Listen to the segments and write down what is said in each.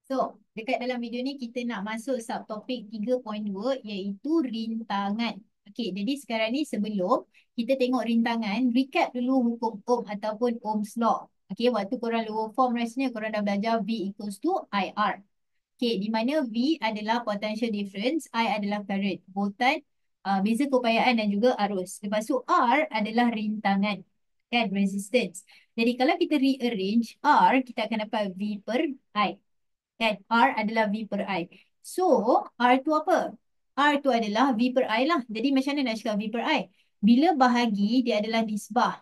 So, dekat dalam video ni kita nak masuk subtopik 3.2 iaitu rintangan. Okey, jadi sekarang ni sebelum kita tengok rintangan, recap dulu hukum Ohm ataupun Ohm's Law. Okey, waktu korang lower form rasanya korang dah belajar V equals to IR. Okey, di mana V adalah potential difference, I adalah current, voltan, beza keupayaan dan juga arus. Lepas tu R adalah rintangan, kan, resistance. Jadi kalau kita rearrange R, kita akan dapat V per I. Kan? R adalah V per I. So, R tu apa? R tu adalah V per I lah. Jadi macam mana nak cakap V per I? Bila bahagi, dia adalah nisbah.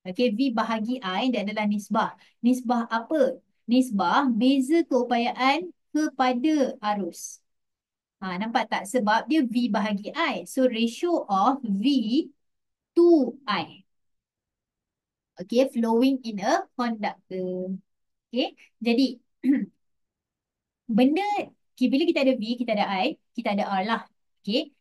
Okay, V bahagi I, dia adalah nisbah. Nisbah apa? Nisbah beza keupayaan kepada arus. Nampak tak? Sebab dia V bahagi I. So, ratio of V to I. Okay, flowing in a conductor. Okay, jadi benda, okay, bila kita ada V, kita ada I, kita ada R lah. Okay.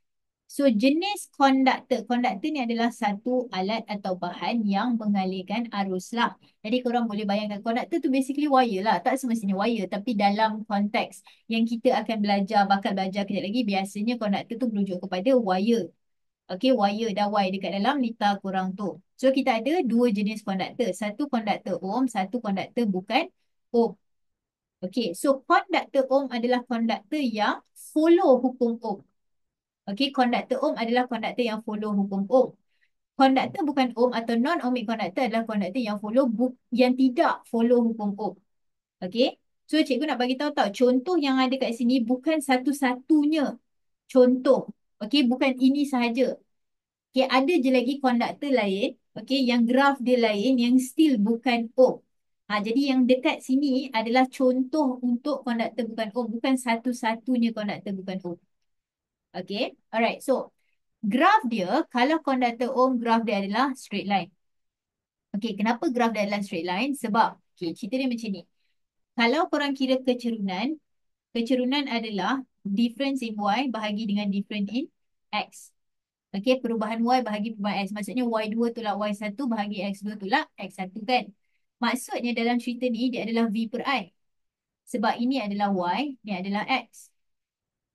So, jenis konduktor ni adalah satu alat atau bahan yang mengalirkan arus lah. Jadi, korang boleh bayangkan konduktor tu basically wire lah. Tak semestinya wire, tapi dalam konteks yang kita akan bakal belajar kejap lagi, biasanya konduktor tu merujuk kepada wire. Okay, wire dah wire dekat dalam litar korang tu. So, kita ada dua jenis konduktor. Satu konduktor Ohm, satu konduktor bukan Ohm. Okay, so konduktor Ohm adalah konduktor yang follow hukum Ohm. Okay, konduktor Ohm adalah konduktor yang follow hukum Ohm. Konduktor bukan Ohm atau non-ohmic konduktor adalah konduktor yang tidak follow hukum Ohm. Okay, so cikgu nak bagi tahu tau, contoh yang ada kat sini bukan satu-satunya contoh. Okay, bukan ini sahaja. Okay, ada je lagi konduktor lain, okay, yang graf dia lain yang still bukan Ohm. Jadi yang dekat sini adalah contoh untuk konduktor bukan Ohm, bukan satu-satunya konduktor bukan Ohm. Okay, alright. So, graf dia, kalau konduktor Ohm, graf dia adalah straight line. Okay, kenapa graf dia adalah straight line? Sebab, okay, cerita dia macam ni. Kalau korang kira kecerunan adalah difference in Y bahagi dengan difference in X. Okay, perubahan Y bahagi perubahan X. Maksudnya Y2 tolak Y1 bahagi X2 tolak X1 kan. Maksudnya dalam cerita ni dia adalah V per I. Sebab ini adalah Y, ini adalah X.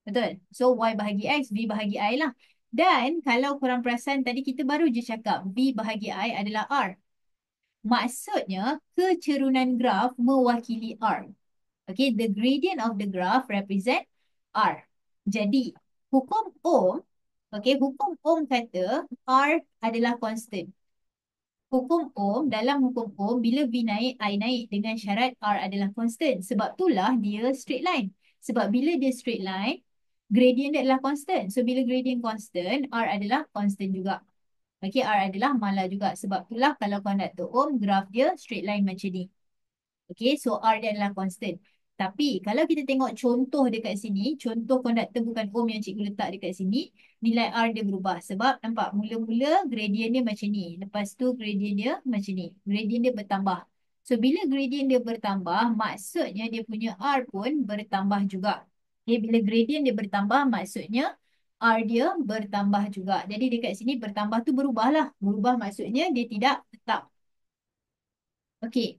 Betul? So Y bahagi X, V bahagi I lah. Dan kalau korang perasan tadi kita baru je cakap V bahagi I adalah R. Maksudnya kecerunan graf mewakili R. Okay, the gradient of the graph represent R. Jadi, hukum Ohm, okay, hukum Ohm kata R adalah constant. Dalam hukum Ohm, bila V naik, I naik dengan syarat R adalah constant. Sebab itulah dia straight line. Sebab bila dia straight line, gradient dia adalah constant. So, bila gradient constant, R adalah constant juga. Okay, R adalah malah juga. Sebab itulah kalau konduktor Ohm, graf dia straight line macam ni. Okay, so R dia adalah constant. Tapi kalau kita tengok contoh dekat sini, contoh konduktor bukan Ohm yang cikgu letak dekat sini, nilai R dia berubah. Sebab nampak mula-mula gradient dia macam ni. Lepas tu gradient dia macam ni. Gradient dia bertambah. So bila gradient dia bertambah, maksudnya dia punya R pun bertambah juga. Okay, bila gradient dia bertambah, maksudnya R dia bertambah juga. Jadi dekat sini bertambah tu berubah lah. Berubah maksudnya dia tidak tetap. Okay.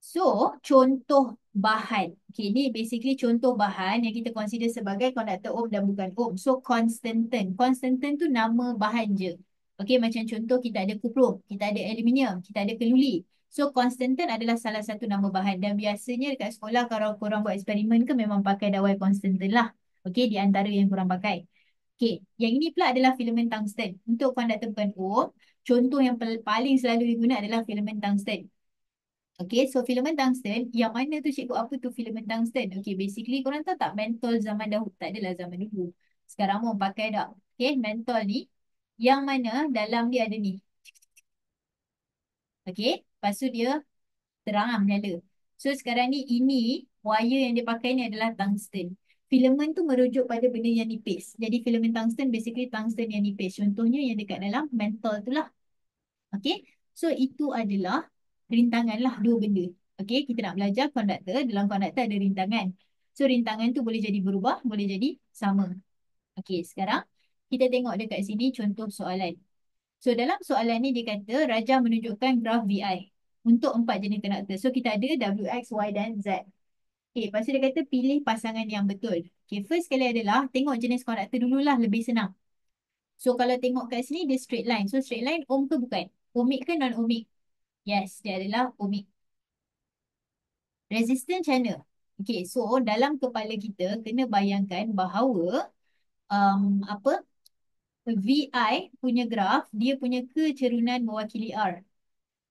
So, contoh bahan. Okay, ni basically contoh bahan yang kita consider sebagai konduktor Ohm dan bukan Ohm. So, konstantan. Konstantan tu nama bahan je. Okay, macam contoh kita ada kuprum, kita ada aluminium, kita ada keluli. So, konstantan adalah salah satu nama bahan. Dan biasanya dekat sekolah kalau korang buat eksperimen ke memang pakai dawai konstantan lah. Okay, di antara yang korang pakai. Okay, yang ini pula adalah filament tungsten. Untuk konduktor bukan Ohm, contoh yang paling selalu digunakan adalah filament tungsten. Okay, so filament tungsten, yang mana tu cikgu apa tu filament tungsten? Okay, basically korang tahu tak mentol zaman dahulu? Tak adalah zaman dulu. Sekarang mau pakai tak? Okay, mentol ni, yang mana dalam dia ada ni. Okay, lepas tu dia terang lah menyala. So sekarang ni ini, wire yang dia pakai ni adalah tungsten. Filament tu merujuk pada benda yang nipis. Jadi filament tungsten basically tungsten yang nipis. Contohnya yang dekat dalam mentol tu lah. Okay, so itu adalah rintangan lah dua benda. Okay, kita nak belajar konduktor. Dalam konduktor ada rintangan. So, rintangan tu boleh jadi berubah, boleh jadi sama. Okay, sekarang kita tengok dekat sini contoh soalan. So, dalam soalan ni dia kata Rajah menunjukkan graf VI untuk 4 jenis konduktor. So, kita ada W, X, Y dan Z. Okay, lepas tu dia kata pilih pasangan yang betul. Okay, first sekali adalah tengok jenis konduktor dululah, lebih senang. So kalau tengok kat sini dia straight line. So straight line ohm ke bukan? Ohmic ke non-ohmic? Yes, dia adalah ohmic. Resistance channel. Okay, so dalam kepala kita kena bayangkan bahawa apa VI punya graf, dia punya kecerunan mewakili R.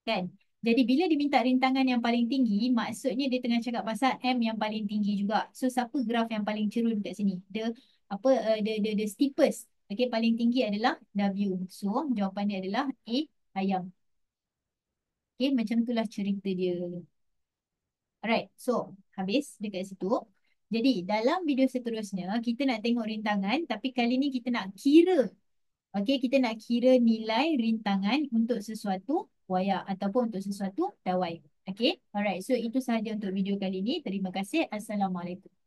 Kan? Jadi bila diminta rintangan yang paling tinggi, maksudnya dia tengah cakap pasal M yang paling tinggi juga. So siapa graf yang paling cerun kat sini? The steepest. Okay, paling tinggi adalah W. So jawapan dia adalah A, ayam. Okay, macam itulah cerita dia. Alright, so habis dekat situ. Jadi dalam video seterusnya, kita nak tengok rintangan, tapi kali ni kita nak kira. Okay, kita nak kira nilai rintangan untuk sesuatu wayar ataupun untuk sesuatu dawai. Okay, alright. So itu sahaja untuk video kali ini. Terima kasih. Assalamualaikum.